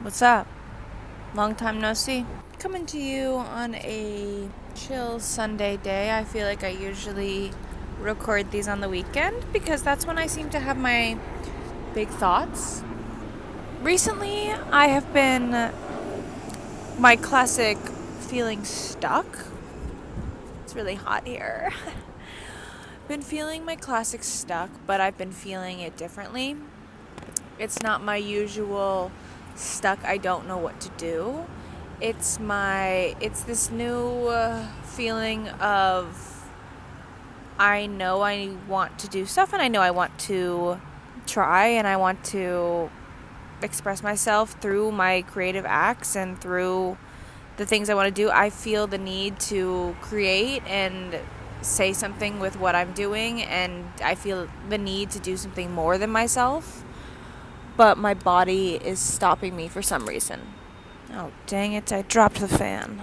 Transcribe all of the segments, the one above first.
What's up? Long time no see. Coming to you on a chill Sunday day. I feel like I usually record these on the weekend because that's when I seem to have my big thoughts. Recently, I have been my classic feeling stuck. It's really hot here. Been feeling my classic stuck, but I've been feeling it differently. It's not my usual stuck, I don't know what to do. It's this new feeling of I know I want to do stuff and I know I want to try and I want to express myself through my creative acts and through the things I want to do. I feel the need to create and say something with what I'm doing, and I feel the need to do something more than myself, but my body is stopping me for some reason. Oh, dang it, I dropped the fan.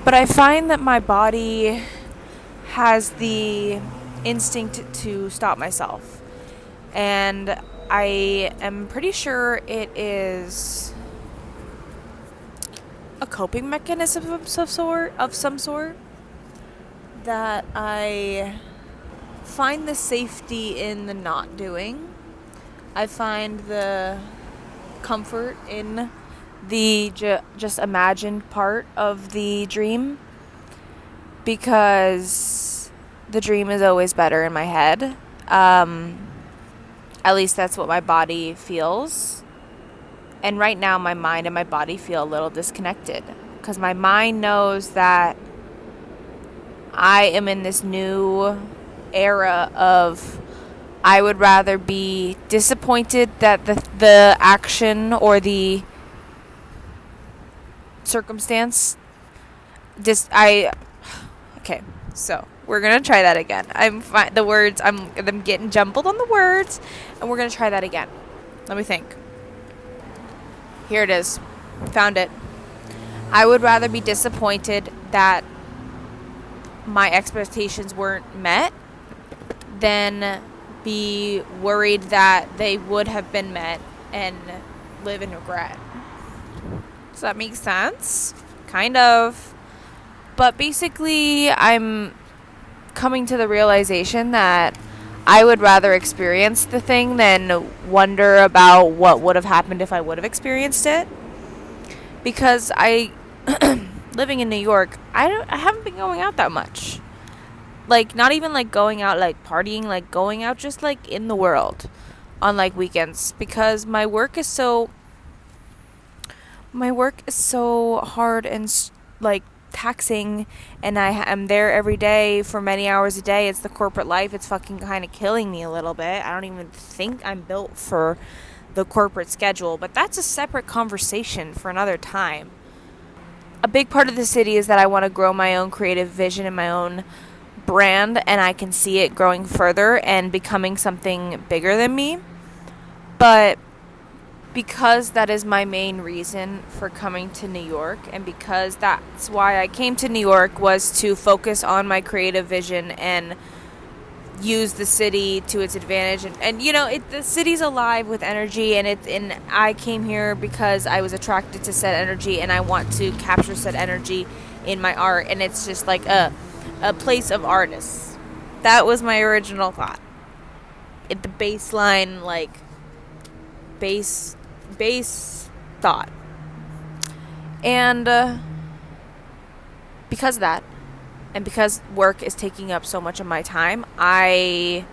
But I find that my body has the instinct to stop myself. And I am pretty sure it is a coping mechanism of some sort that I find the safety in the not doing. I find the comfort in the just imagined part of the dream because the dream is always better in my head. At least that's what my body feels. And right now, my mind and my body feel a little disconnected because my mind knows that I am in this new era of I would rather be disappointed that the action or the circumstance okay, so we're gonna try that again. I'm getting jumbled on the words, and we're gonna try that again. Let me think. Here it is. Found it. I would rather be disappointed that my expectations weren't met than be worried that they would have been met and live in regret. Does that make sense? Kind of. But basically, I'm coming to the realization that I would rather experience the thing than wonder about what would have happened if I would have experienced it. Because living in New York, I haven't been going out that much. Like, not even like going out, like partying, like going out just like in the world on like weekends. Because my work is so hard and like taxing, and I am there every day for many hours a day. It's the corporate life. It's fucking kind of killing me a little bit. I don't even think I'm built for the corporate schedule, but that's a separate conversation for another time. A big part of the city is that I want to grow my own creative vision and my own brand, and I can see it growing further and becoming something bigger than me. But because that is my main reason for coming to New York, and because that's why I came to New York, was to focus on my creative vision and use the city to its advantage. And the city's alive with energy, and I came here because I was attracted to said energy, and I want to capture said energy in my art, and it's just like a place of artists. That was my original thought. The baseline, like base thought. And because of that, and because work is taking up so much of my time, I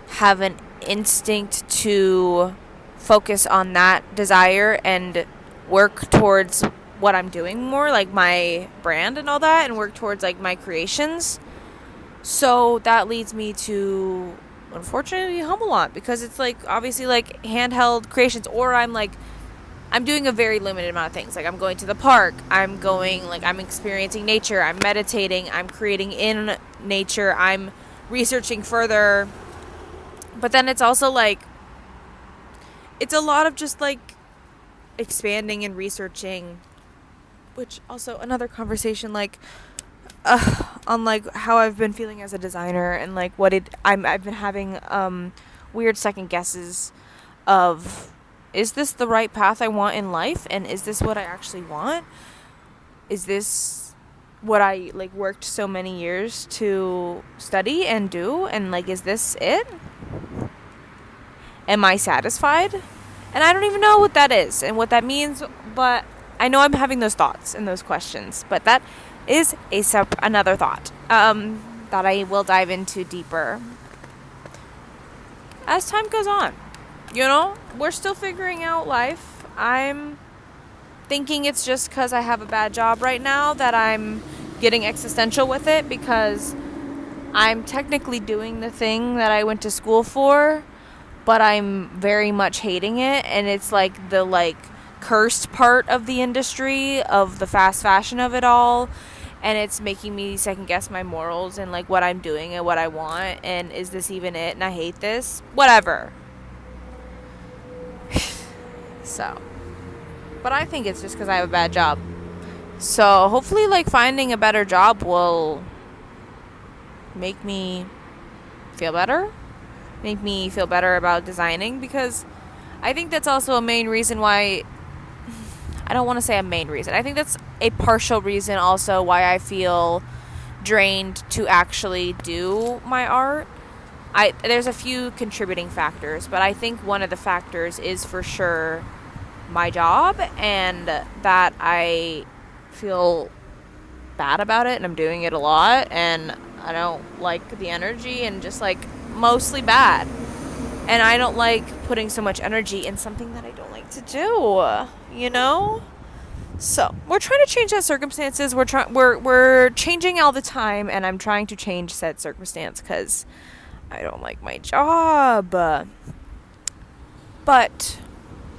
have an instinct to focus on that desire and work towards what I'm doing more, like my brand and all that, and work towards like my creations. So that leads me to, unfortunately, home a lot because it's like obviously like handheld creations, or I'm doing a very limited amount of things. Like I'm going to the park, I'm experiencing nature, I'm meditating, I'm creating in nature, I'm researching further. But then it's also like it's a lot of just like expanding and researching, which also another conversation like on like how I've been feeling as a designer, and like I've been having weird second guesses of is this the right path I want in life? And is this what I actually want? Is this what I like worked so many years to study and do? And like, is this it? Am I satisfied? And I don't even know what that is and what that means, but I know I'm having those thoughts and those questions. But that is another thought that I will dive into deeper as time goes on. You know, we're still figuring out life. I'm thinking it's just because I have a bad job right now that I'm getting existential with it, because I'm technically doing the thing that I went to school for, but I'm very much hating it. And it's like the cursed part of the industry, of the fast fashion of it all. And it's making me second guess my morals and like what I'm doing and what I want. And is this even it? And I hate this. Whatever. So, but I think it's just because I have a bad job. So hopefully like finding a better job will make me feel better. Make me feel better about designing, because I think that's also a main reason why, I don't want to say a main reason, I think that's a partial reason also why I feel drained to actually do my art. There's a few contributing factors, but I think one of the factors is for sure my job, and that I feel bad about it and I'm doing it a lot and I don't like the energy, and just like mostly bad. And I don't like putting so much energy in something that I don't like to do, you know? So, we're trying to change that circumstances. We're changing all the time, and I'm trying to change said circumstance because I don't like my job. But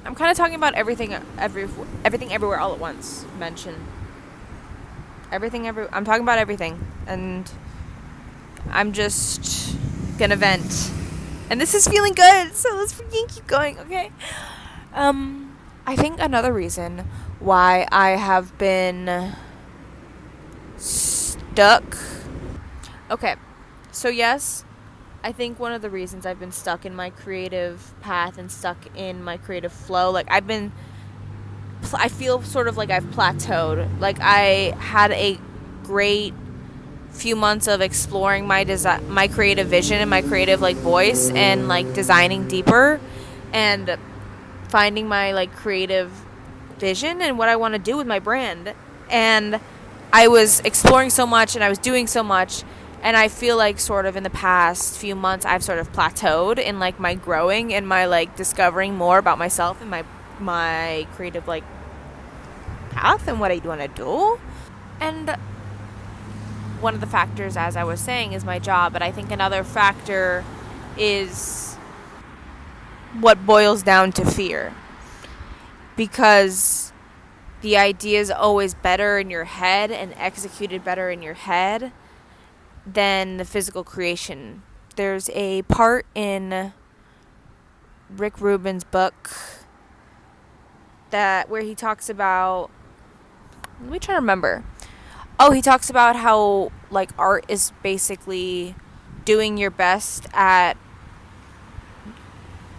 I'm kind of talking about everything everywhere all at once. I'm talking about everything, and I'm just gonna vent. And this is feeling good, so let's freaking keep going, okay? I think another reason why I have been stuck. Okay, so yes, I think one of the reasons I've been stuck in my creative path and stuck in my creative flow, like I feel sort of like I've plateaued. Like I had a great few months of exploring my creative vision and my creative like voice, and like designing deeper and finding my like creative vision and what I want to do with my brand. And I was exploring so much and I was doing so much, and I feel like sort of in the past few months I've sort of plateaued in like my growing and my like discovering more about myself and my creative like path and what I want to do. And one of the factors, as I was saying, is my job, but I think another factor is what boils down to fear, because the idea is always better in your head and executed better in your head than the physical creation. There's a part in Rick Rubin's book where he talks about, let me try to remember. He talks about how like art is basically doing your best at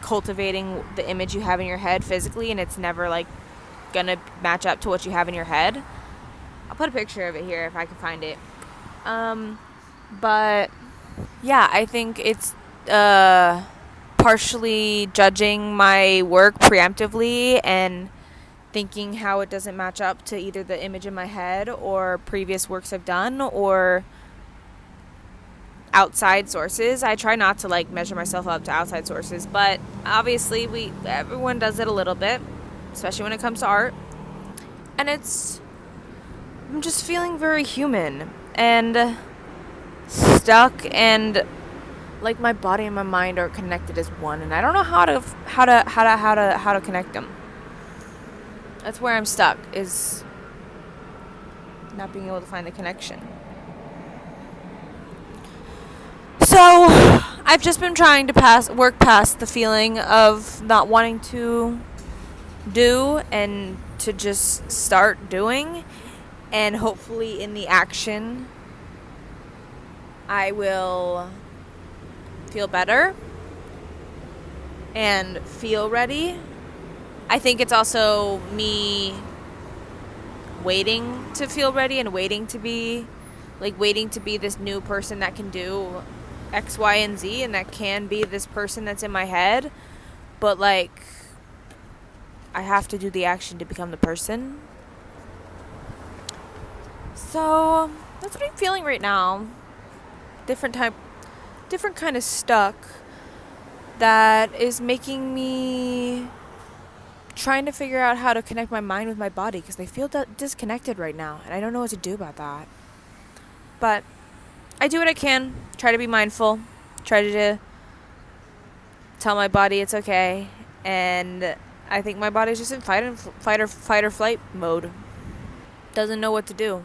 cultivating the image you have in your head physically, and it's never like gonna match up to what you have in your head. I'll put a picture of it here if I can find it. But yeah, I think it's partially judging my work preemptively and thinking how it doesn't match up to either the image in my head or previous works I've done or outside sources. I try not to like measure myself up to outside sources, but obviously everyone does it a little bit, especially when it comes to art. And I'm just feeling very human and stuck, and like my body and my mind are connected as one, and I don't know how to connect them. That's where I'm stuck, is not being able to find the connection. So I've just been trying to work past the feeling of not wanting to do and to just start doing, and hopefully in the action I will feel better and feel ready I think it's also me waiting to feel ready and waiting to be this new person that can do X, Y, and Z, and that can be this person that's in my head. But, like, I have to do the action to become the person. So, that's what I'm feeling right now. Different kind of stuck that is making me trying to figure out how to connect my mind with my body, because they feel disconnected right now, and I don't know what to do about that. But I do what I can, try to be mindful, try to tell my body it's okay, and I think my body's just in fight or flight mode. Doesn't know what to do.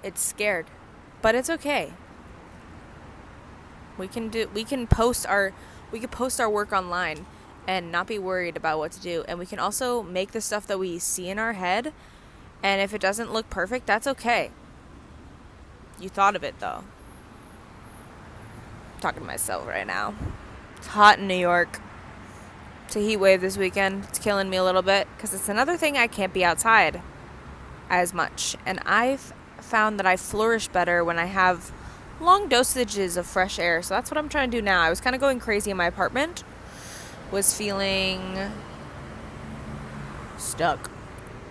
It's scared, but it's okay. We can post our work online and not be worried about what to do, and we can also make the stuff that we see in our head, and if it doesn't look perfect, that's okay. You thought of it, though. I'm talking to myself right now. It's hot in New York. It's a heat wave this weekend. It's killing me a little bit, because it's another thing, I can't be outside as much, and I've found that I flourish better when I have long dosages of fresh air. So that's what I'm trying to do now. I was kind of going crazy in my apartment, was feeling stuck,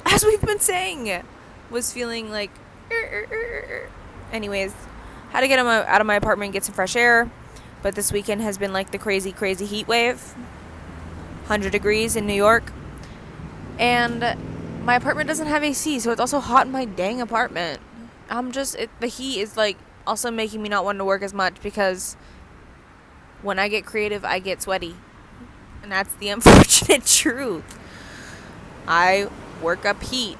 as we've been saying, was feeling like anyways, had to get out of my apartment and get some fresh air. But this weekend has been like the crazy heat wave, 100 degrees in New York, and my apartment doesn't have AC, so it's also hot in my dang apartment. The heat is like also making me not want to work as much, because when I get creative, I get sweaty. And that's the unfortunate truth. I work up heat.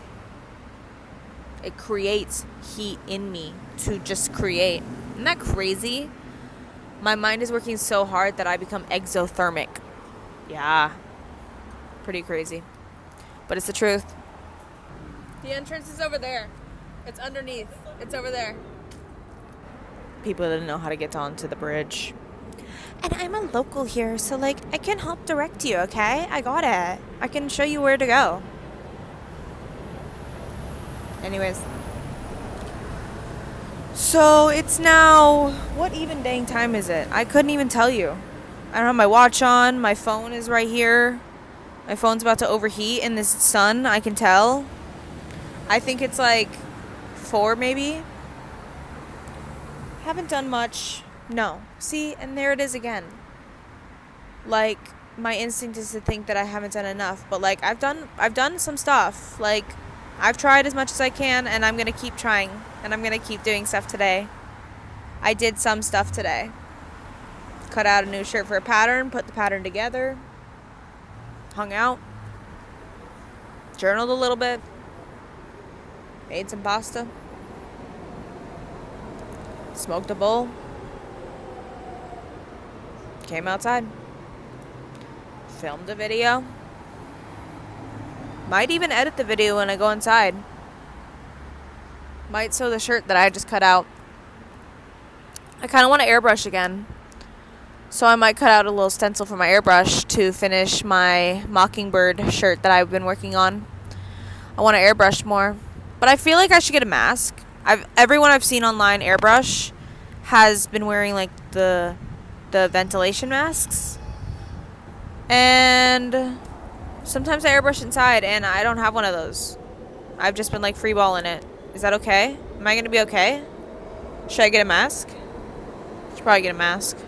It creates heat in me to just create. Isn't that crazy? My mind is working so hard that I become exothermic. Yeah. Pretty crazy. But it's the truth. The entrance is over there. It's underneath. It's over there. People didn't know how to get onto the bridge. And I'm a local here, so, like, I can help direct you, okay? I got it. I can show you where to go. Anyways. So, it's now... What even dang time is it? I couldn't even tell you. I don't have my watch on. My phone is right here. My phone's about to overheat in this sun. I can tell. I think it's, like, 4 maybe. Haven't done much. No. See, and there it is again. Like, my instinct is to think that I haven't done enough, but like I've done some stuff. Like, I've tried as much as I can, and I'm going to keep trying, and I'm going to keep doing stuff today. I did some stuff today. Cut out a new shirt for a pattern, put the pattern together, hung out, journaled a little bit, made some pasta, smoked a bowl, came outside, filmed a video, might even edit the video when I go inside, might sew the shirt that I just cut out. I kind of want to airbrush again, so I might cut out a little stencil for my airbrush to finish my Mockingbird shirt that I've been working on. I want to airbrush more, but I feel like I should get a mask. Everyone I've seen online airbrush has been wearing like the ventilation masks, and sometimes I airbrush inside, and I don't have one of those. I've just been like freeballing it. Is that okay? Am I gonna be okay? Should I get a mask? Should probably get a mask.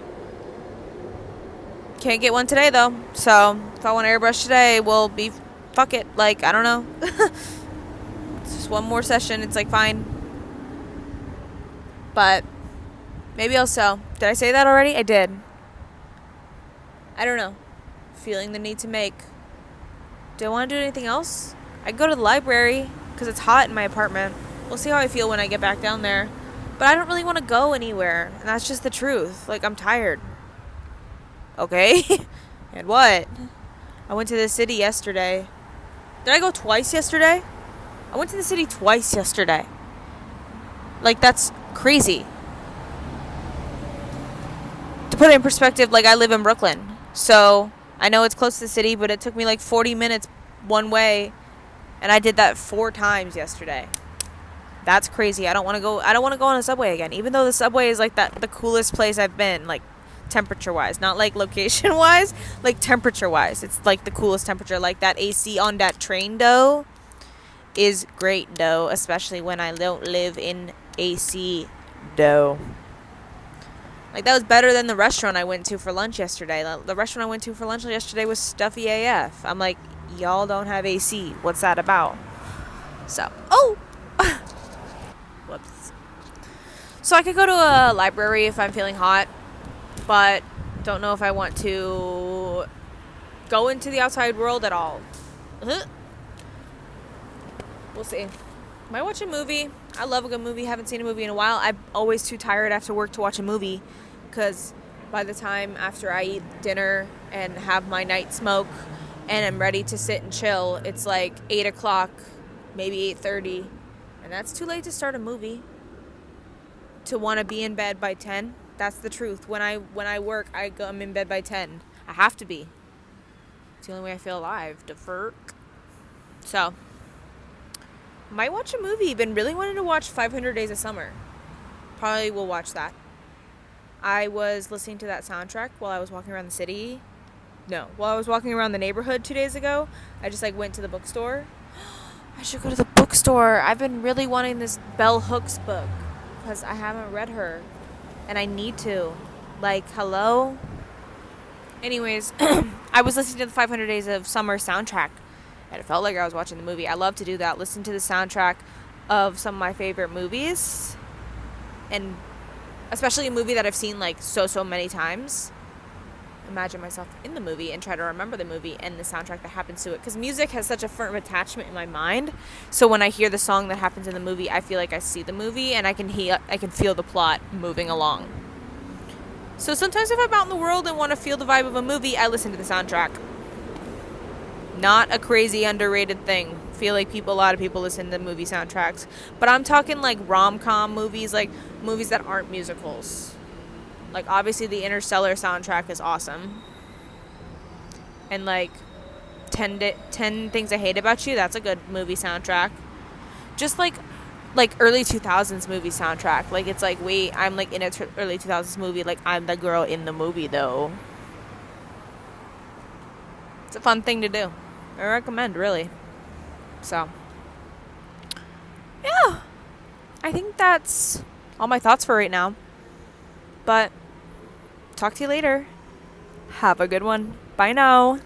Can't get one today though, so if I want to airbrush today, we'll be fuck it. Like, I don't know. It's just one more session. It's like fine. But maybe I'll sew. Did I say that already? I did. I don't know. Feeling the need to make. Do I want to do anything else? I could go to the library because it's hot in my apartment. We'll see how I feel when I get back down there. But I don't really want to go anywhere. And that's just the truth. Like, I'm tired. Okay? And what? I went to the city yesterday. Did I go twice yesterday? I went to the city twice yesterday. Like, that's crazy. To put it in perspective, like, I live in Brooklyn. So, I know it's close to the city, but it took me like 40 minutes one way, and I did that 4 times yesterday. That's crazy. I don't want to go on a subway again, even though the subway is like the coolest place I've been, like temperature wise, not like location wise, like temperature wise. It's like the coolest temperature. Like that AC on that train though is great though, especially when I don't live in AC though. Like that was better than the restaurant I went to for lunch yesterday. The restaurant I went to for lunch yesterday was stuffy AF. I'm like, y'all don't have AC. What's that about? So, whoops. So I could go to a library if I'm feeling hot, but don't know if I want to go into the outside world at all. We'll see. Might watch a movie. I love a good movie. Haven't seen a movie in a while. I'm always too tired after work to watch a movie, because by the time after I eat dinner and have my night smoke and I'm ready to sit and chill, it's like 8 o'clock, maybe 8:30, and that's too late to start a movie. To want to be in bed by 10, that's the truth. When I work, I'm in bed by 10. I have to be. It's the only way I feel alive. The furk. So, might watch a movie. Been really wanting to watch 500 Days of Summer. Probably will watch that. I was listening to that soundtrack while I was walking around the city. No, while I was walking around the neighborhood 2 days ago. I just went to the bookstore. I should go to the bookstore. I've been really wanting this Bell Hooks book, because I haven't read her, and I need to. Hello? Anyways, I was listening to the 500 Days of Summer soundtrack, and it felt like I was watching the movie. I love to do that, listen to the soundtrack of some of my favorite movies, and especially a movie that I've seen so many times. Imagine myself in the movie and try to remember the movie and the soundtrack that happens to it, because music has such a firm attachment in my mind. So when I hear the song that happens in the movie, I feel like I see the movie, and I can feel the plot moving along. So sometimes if I'm out in the world and want to feel the vibe of a movie, I listen to the soundtrack. Not a crazy underrated thing. Feel like a lot of people listen to movie soundtracks, but I'm talking rom-com movies, movies that aren't musicals. Obviously the Interstellar soundtrack is awesome. And 10 Things I Hate About You, that's a good movie soundtrack. Just early 2000s movie soundtrack. It's wait, I'm in a early 2000s movie, I'm the girl in the movie though. It's a fun thing to do. I recommend, really. So, yeah. I think that's all my thoughts for right now. But talk to you later. Have a good one. Bye now.